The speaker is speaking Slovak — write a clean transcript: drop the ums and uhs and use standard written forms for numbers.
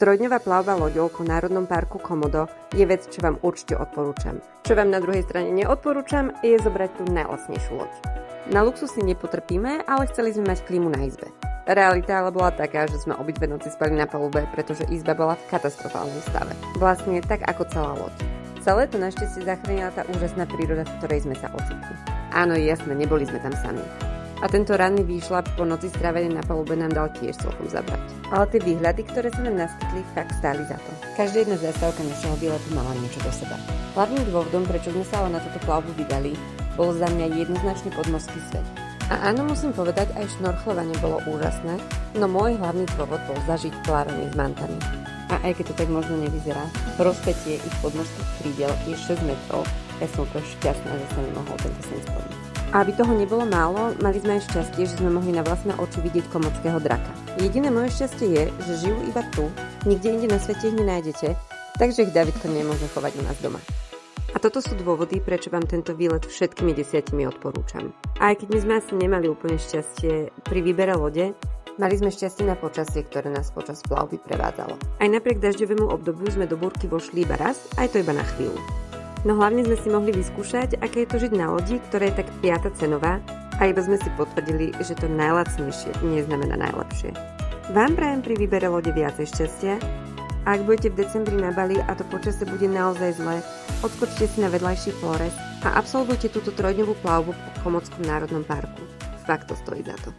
Trojdňová plavba loďou po Národnom parku Komodo je vec, čo vám určite odporúčam. Čo vám na druhej strane neodporúčam, je zobrať tú najlacnejšiu loď. Na luxus si nepotrpíme, ale chceli sme mať klímu na izbe. Realita ale bola taká, že sme obidve noci spali na palube, pretože izba bola v katastrofálnom stave. Vlastne tak ako celá loď. Celé to našťastie zachránila tá úžasná príroda, v ktorej sme sa ocitli. Áno, jasné, neboli sme tam sami. A tento ranný výšľap po noci strávený na palube nám dal tiež celkom zabrať. Ale tie výhľady, ktoré sa nám naskytli, fakt stáli za to. Každá jedna zastávka našeho výletu mala niečo do seba. Hlavným dôvodom, prečo sme sa ale na túto plavbu vydali, bol za mňa jednoznačne podmorský svet. A áno, musím povedať, aj šnorchlovanie bolo úžasné, no môj hlavný dôvod bol zažiť plávanie s mantami. A aj keď to tak možno nevyzerá, rozpätie ich podmorských krídel je 6 metrov, ja som to šťastná, že sa nemohol tento sen splniť. A aby toho nebolo málo, mali sme aj šťastie, že sme mohli na vlastné oči vidieť komodského draka. Jediné moje šťastie je, že žijú iba tu, nikde inde na svete ich nenájdete, takže ich Davidko nemôže chovať u nás doma. A toto sú dôvody, prečo vám tento výlet všetkými 10 odporúčam. A aj keď my sme asi nemali úplne šťastie pri výbere lode, mali sme šťastie na počasie, ktoré nás počas plavby prevádzalo. Aj napriek dažďovému obdobiu sme do búrky vošli iba raz, aj to iba na chvíľu. No hlavne sme si mohli vyskúšať, aké je to žiť na lodi, ktorá je tak 5. cenová, a iba sme si potvrdili, že to najlacnejšie neznamená najlepšie. Vám prajem pri výbere lode viacej šťastia. A ak budete v decembri na Bali a to počasie bude naozaj zlé, odskočte si na vedľajší Flores a absolvujte túto trojdňovú plavbu po Komodskom národnom parku. Fakt to stojí za to.